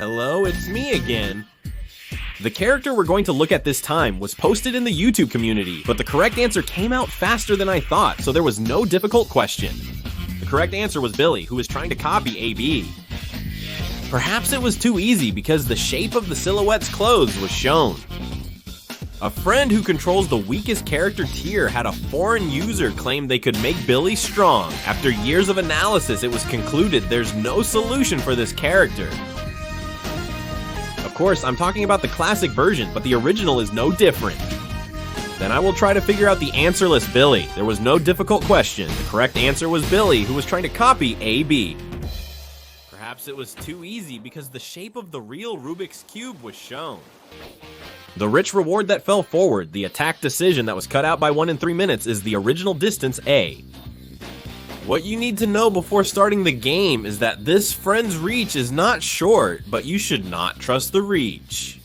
Hello, it's me again. The character we're going to look at this time was posted in the YouTube community, but the correct answer came out faster than I thought, so there was no difficult question. The correct answer was Billy, who was trying to copy AB. Perhaps it was too easy because the shape of the silhouette's clothes was shown. A friend who controls the weakest character tier had a foreign user claim they could make Billy strong. After years of analysis, it was concluded there's no solution for this character. Of course, I'm talking about the classic version, but the original is no different. Then I will try to figure out the answerless Billy. There was no difficult question. The correct answer was Billy, who was trying to copy AB. Perhaps it was too easy because the shape of the real Rubik's Cube was shown. The rich reward that fell forward, the attack decision that was cut out by 1 in 3 minutes, is the original distance A. What you need to know before starting the game is that this friend's reach is not short, but you should not trust the reach.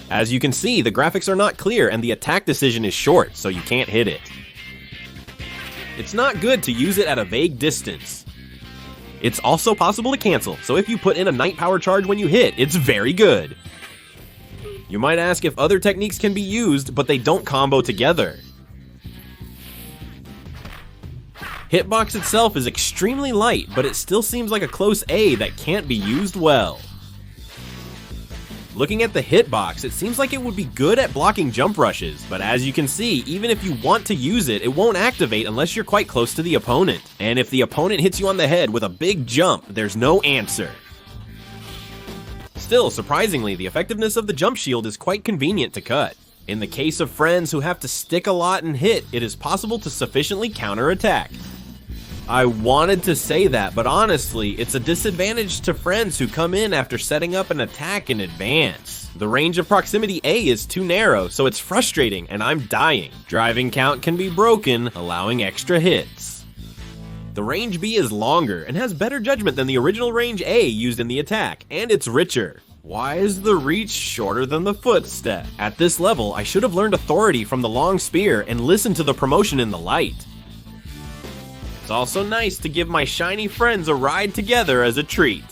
As you can see, the graphics are not clear and the attack decision is short, so you can't hit it. It's not good to use it at a vague distance. It's also possible to cancel, so if you put in a night power charge when you hit, it's very good. You might ask if other techniques can be used, but they don't combo together. Hitbox itself is extremely light, but it still seems like a close A that can't be used well. Looking at the hitbox, it seems like it would be good at blocking jump rushes, but as you can see, even if you want to use it, it won't activate unless you're quite close to the opponent. And if the opponent hits you on the head with a big jump, there's no answer. Still, surprisingly, the effectiveness of the jump shield is quite convenient to cut. In the case of friends who have to stick a lot and hit, it is possible to sufficiently counterattack. I wanted to say that, but honestly, it's a disadvantage to friends who come in after setting up an attack in advance. The range of proximity A is too narrow, so it's frustrating and I'm dying. Driving count can be broken, allowing extra hits. The range B is longer and has better judgment than the original range A used in the attack, and it's richer. Why is the reach shorter than the footstep? At this level, I should have learned authority from the long spear and listened to the promotion in the light. It's also nice to give my shiny friends a ride together as a treat.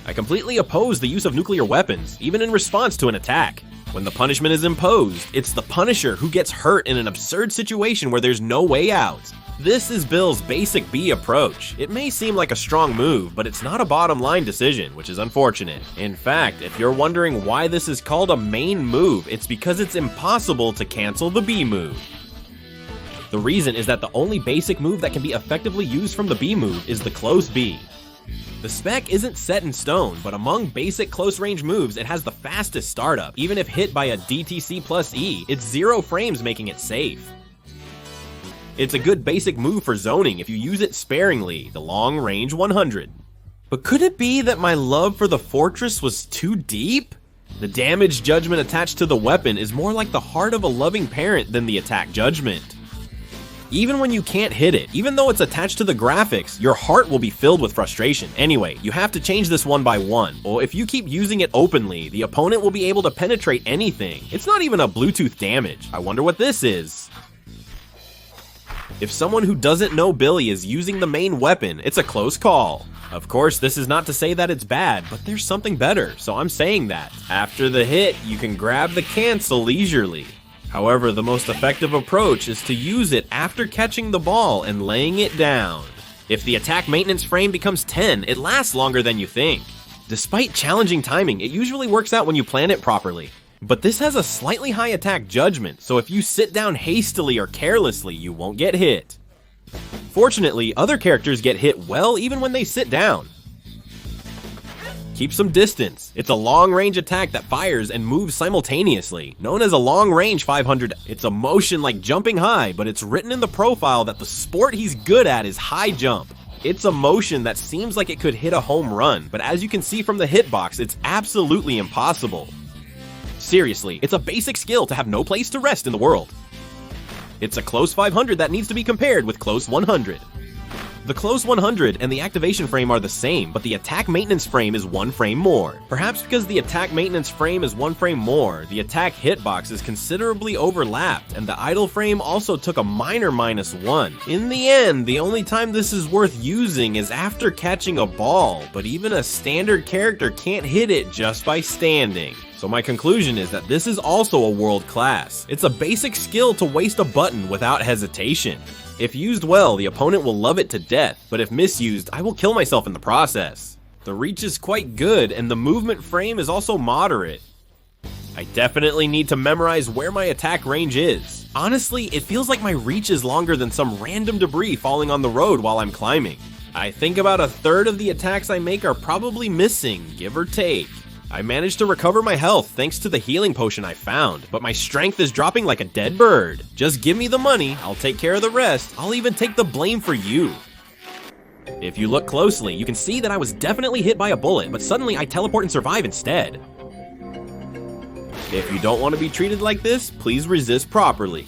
I completely oppose the use of nuclear weapons, even in response to an attack. When the punishment is imposed, it's the punisher who gets hurt in an absurd situation where there's no way out. This is Bill's basic B approach. It may seem like a strong move, but it's not a bottom line decision, which is unfortunate. In fact, if you're wondering why this is called a main move, it's because it's impossible to cancel the B move. The reason is that the only basic move that can be effectively used from the B move is the close B. The spec isn't set in stone, but among basic close range moves, it has the fastest startup. Even if hit by a DTC plus E, it's 0 frames, making it safe. It's a good basic move for zoning if you use it sparingly, the long range 100. But could it be that my love for the fortress was too deep? The damage judgment attached to the weapon is more like the heart of a loving parent than the attack judgment. Even when you can't hit it, even though it's attached to the graphics, your heart will be filled with frustration. Anyway, you have to change this one by one, or if you keep using it openly, the opponent will be able to penetrate anything. It's not even a Bluetooth damage. I wonder what this is. If someone who doesn't know Billy is using the main weapon, it's a close call. Of course, this is not to say that it's bad, but there's something better, so I'm saying that. After the hit, you can grab the cancel leisurely. However, the most effective approach is to use it after catching the ball and laying it down. If the attack maintenance frame becomes 10, it lasts longer than you think. Despite challenging timing, it usually works out when you plan it properly. But this has a slightly high attack judgment, so if you sit down hastily or carelessly, you won't get hit. Fortunately, other characters get hit well even when they sit down. Keep some distance. It's a long-range attack that fires and moves simultaneously, known as a long-range 500. It's a motion like jumping high, but it's written in the profile that the sport he's good at is high jump. It's a motion that seems like it could hit a home run, but as you can see from the hitbox, it's absolutely impossible. Seriously, it's a basic skill to have no place to rest in the world. It's a close 500 that needs to be compared with close 100. The close 100 and the activation frame are the same, but the attack maintenance frame is 1 frame more. Perhaps because the attack maintenance frame is 1 frame more, the attack hitbox is considerably overlapped, and the idle frame also took a minor -1. In the end, the only time this is worth using is after catching a ball, but even a standard character can't hit it just by standing. So my conclusion is that this is also a world class. It's a basic skill to waste a button without hesitation. If used well, the opponent will love it to death, but if misused, I will kill myself in the process. The reach is quite good, and the movement frame is also moderate. I definitely need to memorize where my attack range is. Honestly, it feels like my reach is longer than some random debris falling on the road while I'm climbing. I think about 1/3 of the attacks I make are probably missing, give or take. I managed to recover my health thanks to the healing potion I found, but my strength is dropping like a dead bird. Just give me the money, I'll take care of the rest, I'll even take the blame for you. If you look closely, you can see that I was definitely hit by a bullet, but suddenly I teleport and survive instead. If you don't want to be treated like this, please resist properly.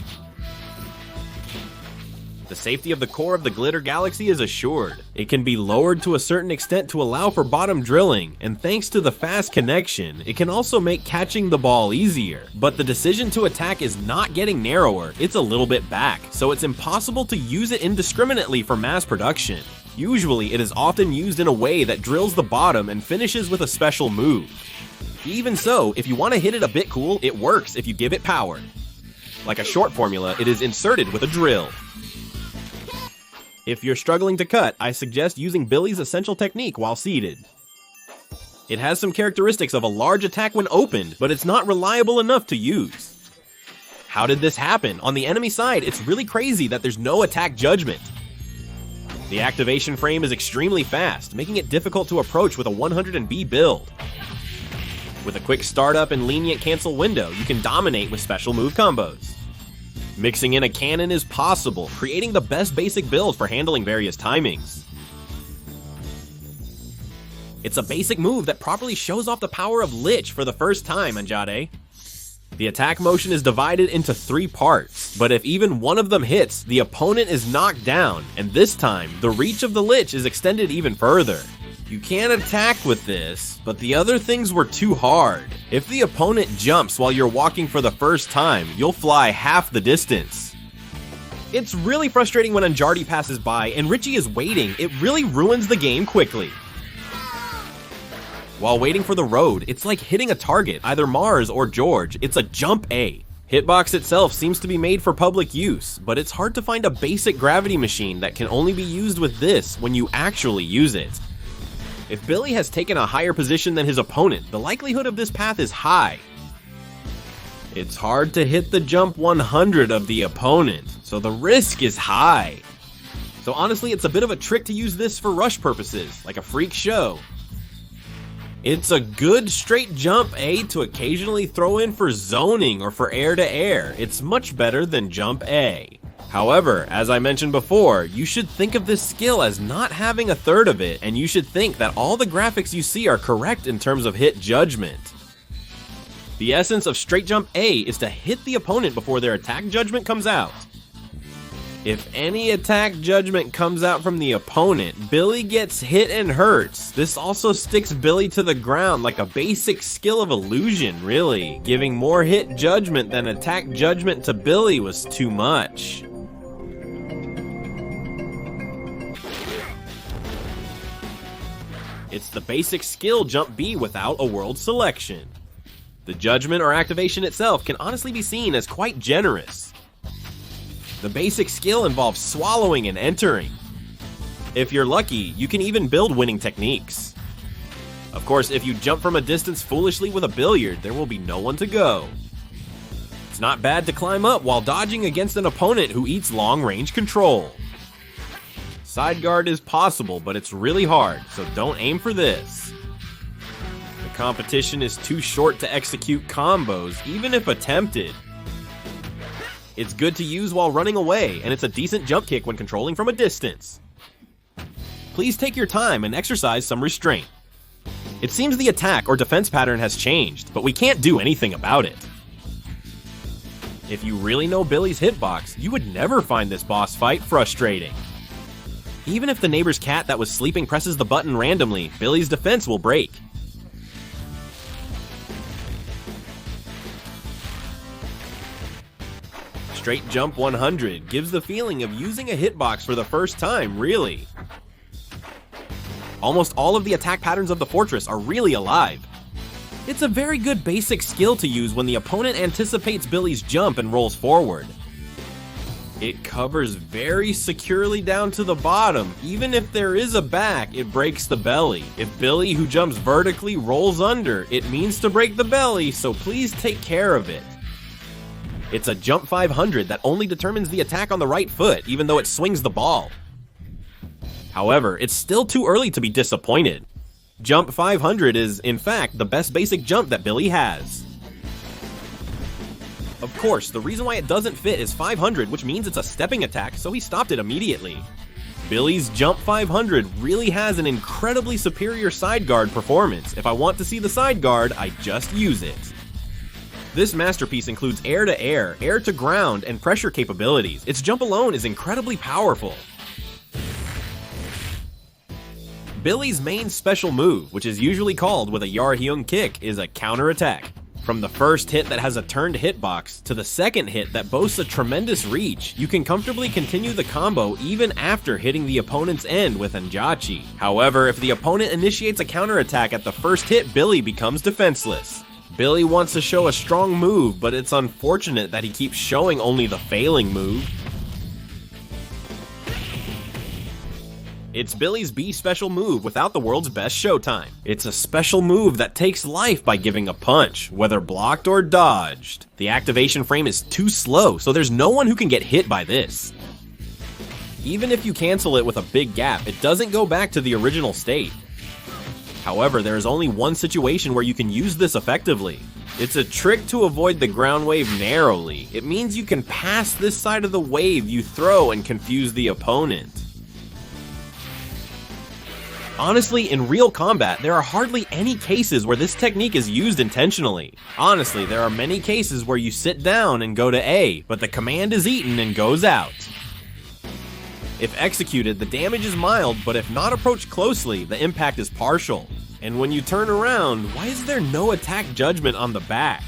The safety of the core of the Glitter Galaxy is assured. It can be lowered to a certain extent to allow for bottom drilling, and thanks to the fast connection, it can also make catching the ball easier. But the decision to attack is not getting narrower, it's a little bit back, so it's impossible to use it indiscriminately for mass production. Usually, it is often used in a way that drills the bottom and finishes with a special move. Even so, if you want to hit it a bit cool, it works if you give it power. Like a short formula, it is inserted with a drill. If you're struggling to cut, I suggest using Billy's essential technique while seated. It has some characteristics of a large attack when opened, but it's not reliable enough to use. How did this happen? On the enemy side, it's really crazy that there's no attack judgment. The activation frame is extremely fast, making it difficult to approach with a 100B build. With a quick startup and lenient cancel window, you can dominate with special move combos. Mixing in a cannon is possible, creating the best basic build for handling various timings. It's a basic move that properly shows off the power of Lich for the first time, Anjade. The attack motion is divided into 3 parts, but if even one of them hits, the opponent is knocked down, and this time, the reach of the Lich is extended even further. You can attack with this, but the other things were too hard. If the opponent jumps while you're walking for the first time, you'll fly half the distance. It's really frustrating when Anjade passes by and Richie is waiting. It really ruins the game quickly. While waiting for the road, it's like hitting a target, either Mars or George. It's a jump A. Hitbox itself seems to be made for public use, but it's hard to find a basic gravity machine that can only be used with this when you actually use it. If Billy has taken a higher position than his opponent, the likelihood of this path is high. It's hard to hit the jump 100 of the opponent, so the risk is high. So honestly, it's a bit of a trick to use this for rush purposes, like a freak show. It's a good straight jump A to occasionally throw in for zoning or for air to air. It's much better than jump A. However, as I mentioned before, you should think of this skill as not having 1/3 of it, and you should think that all the graphics you see are correct in terms of hit judgment. The essence of straight jump A is to hit the opponent before their attack judgment comes out. If any attack judgment comes out from the opponent, Billy gets hit and hurts. This also sticks Billy to the ground like a basic skill of illusion, really. Giving more hit judgment than attack judgment to Billy was too much. It's the basic skill jump B without a world selection. The judgment or activation itself can honestly be seen as quite generous. The basic skill involves swallowing and entering. If you're lucky, you can even build winning techniques. Of course, if you jump from a distance foolishly with a billiard, there will be no one to go. It's not bad to climb up while dodging against an opponent who eats long-range control. Side guard is possible, but it's really hard, so don't aim for this. The competition is too short to execute combos, even if attempted. It's good to use while running away, and it's a decent jump kick when controlling from a distance. Please take your time and exercise some restraint. It seems the attack or defense pattern has changed, but we can't do anything about it. If you really know Billy's hitbox, you would never find this boss fight frustrating. Even if the neighbor's cat that was sleeping presses the button randomly, Billy's defense will break. Straight Jump 100 gives the feeling of using a hitbox for the first time, really. Almost all of the attack patterns of the fortress are really alive. It's a very good basic skill to use when the opponent anticipates Billy's jump and rolls forward. It covers very securely down to the bottom. Even if there is a back, it breaks the belly. If Billy, who jumps vertically, rolls under, it means to break the belly, so please take care of it. It's a Jump 500 that only determines the attack on the right foot, even though it swings the ball. However, it's still too early to be disappointed. Jump 500 is, in fact, the best basic jump that Billy has. Of course, the reason why it doesn't fit is 500, which means it's a stepping attack, so he stopped it immediately. Billy's Jump 500 really has an incredibly superior side guard performance. If I want to see the side guard, I just use it. This masterpiece includes air-to-air, air-to-ground, and pressure capabilities. Its jump alone is incredibly powerful. Billy's main special move, which is usually called with a Yarhyung kick, is a counter-attack. From the first hit that has a turned hitbox to the second hit that boasts a tremendous reach, you can comfortably continue the combo even after hitting the opponent's end with Anjachi. However, if the opponent initiates a counterattack at the first hit, Billy becomes defenseless. Billy wants to show a strong move, but it's unfortunate that he keeps showing only the failing move. It's Billy's B special move without the world's best showtime. It's a special move that takes life by giving a punch, whether blocked or dodged. The activation frame is too slow, so there's no one who can get hit by this. Even if you cancel it with a big gap, it doesn't go back to the original state. However, there is only one situation where you can use this effectively. It's a trick to avoid the ground wave narrowly. It means you can pass this side of the wave you throw and confuse the opponent. Honestly, in real combat, there are hardly any cases where this technique is used intentionally. Honestly, there are many cases where you sit down and go to A, but the command is eaten and goes out. If executed, the damage is mild, but if not approached closely, the impact is partial. And when you turn around, why is there no attack judgment on the back?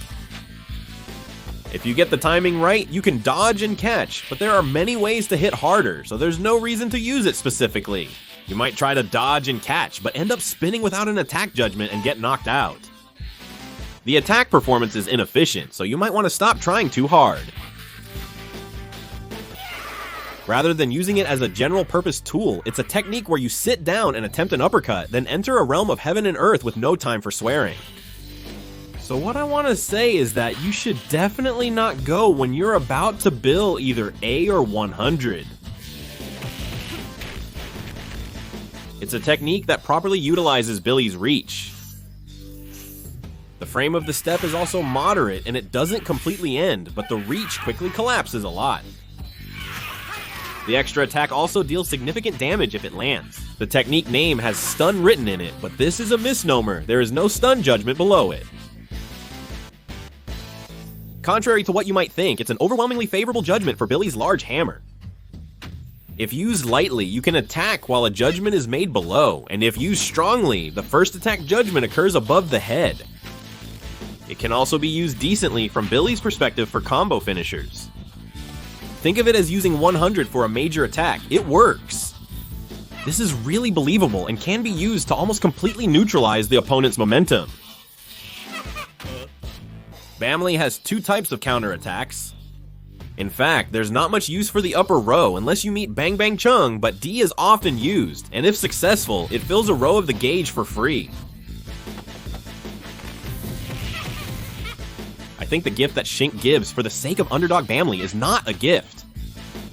If you get the timing right, you can dodge and catch, but there are many ways to hit harder, so there's no reason to use it specifically. You might try to dodge and catch, but end up spinning without an attack judgment and get knocked out. The attack performance is inefficient, so you might want to stop trying too hard. Rather than using it as a general-purpose tool, it's a technique where you sit down and attempt an uppercut, then enter a realm of heaven and earth with no time for swearing. So what I want to say is that you should definitely not go when you're about to bill either A or 100. It's a technique that properly utilizes Billy's reach. The frame of the step is also moderate and it doesn't completely end, but the reach quickly collapses a lot. The extra attack also deals significant damage if it lands. The technique name has stun written in it, but this is a misnomer. There is no stun judgment below it. Contrary to what you might think, it's an overwhelmingly favorable judgment for Billy's large hammer. If used lightly, you can attack while a judgment is made below, and if used strongly, the first attack judgment occurs above the head. It can also be used decently from Billy's perspective for combo finishers. Think of it as using 100 for a major attack. It works. This is really believable and can be used to almost completely neutralize the opponent's momentum. Bamley has two types of counterattacks. In fact, there's not much use for the upper row unless you meet Bang Bang Chung, but D is often used, and if successful, it fills a row of the gauge for free. I think the gift that Shink gives for the sake of underdog Bamley is not a gift.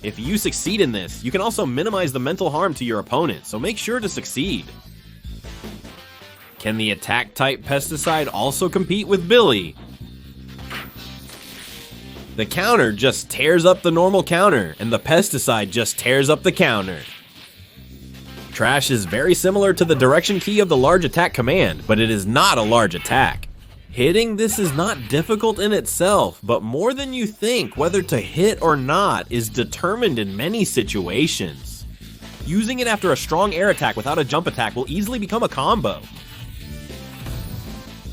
If you succeed in this, you can also minimize the mental harm to your opponent, so make sure to succeed. Can the attack type pesticide also compete with Billy? The counter just tears up the normal counter, and the pesticide just tears up the counter. Trash is very similar to the direction key of the large attack command, but it is not a large attack. Hitting this is not difficult in itself, but more than you think, whether to hit or not is determined in many situations. Using it after a strong air attack without a jump attack will easily become a combo.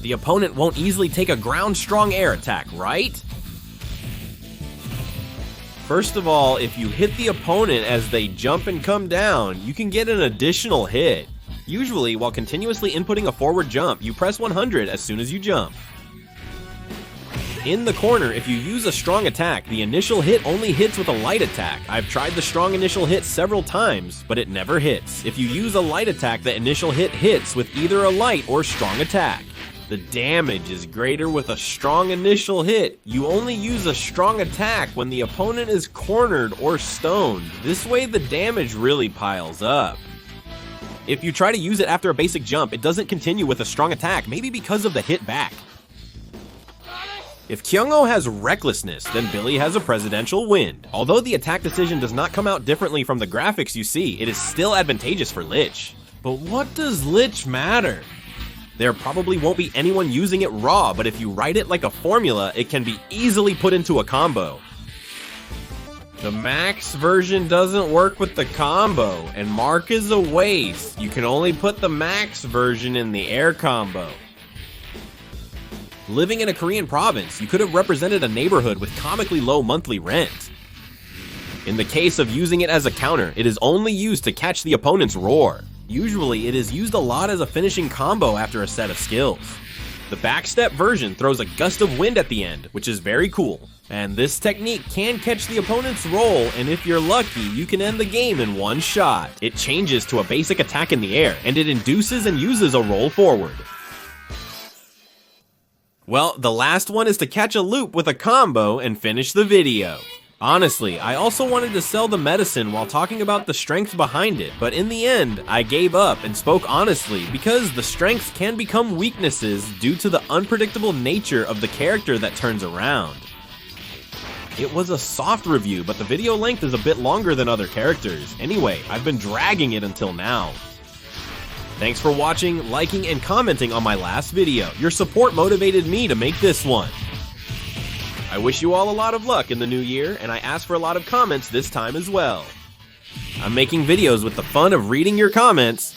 The opponent won't easily take a ground strong air attack, right? First of all, if you hit the opponent as they jump and come down, you can get an additional hit. Usually, while continuously inputting a forward jump, you press 100 as soon as you jump. In the corner, if you use a strong attack, the initial hit only hits with a light attack. I've tried the strong initial hit several times, but it never hits. If you use a light attack, the initial hit hits with either a light or strong attack. The damage is greater with a strong initial hit. You only use a strong attack when the opponent is cornered or stoned. This way the damage really piles up. If you try to use it after a basic jump, it doesn't continue with a strong attack, maybe because of the hit back. If Kyung-Oh has Recklessness, then Billy has a Presidential Wind. Although the attack decision does not come out differently from the graphics you see, it is still advantageous for Lich. But what does Lich matter? There probably won't be anyone using it raw, but if you write it like a formula, it can be easily put into a combo. The max version doesn't work with the combo, and Mark is a waste. You can only put the max version in the air combo. Living in a Korean province, you could have represented a neighborhood with comically low monthly rent. In the case of using it as a counter, it is only used to catch the opponent's roar. Usually, it is used a lot as a finishing combo after a set of skills. The backstep version throws a gust of wind at the end, which is very cool. And this technique can catch the opponent's roll, and if you're lucky, you can end the game in one shot. It changes to a basic attack in the air, and it induces and uses a roll forward. Well, the last one is to catch a loop with a combo and finish the video. Honestly, I also wanted to sell the medicine while talking about the strength behind it, but in the end, I gave up and spoke honestly because the strengths can become weaknesses due to the unpredictable nature of the character that turns around. It was a soft review, but the video length is a bit longer than other characters. Anyway, I've been dragging it until now. Thanks for watching, liking, and commenting on my last video. Your support motivated me to make this one. I wish you all a lot of luck in the new year, and I ask for a lot of comments this time as well. I'm making videos with the fun of reading your comments,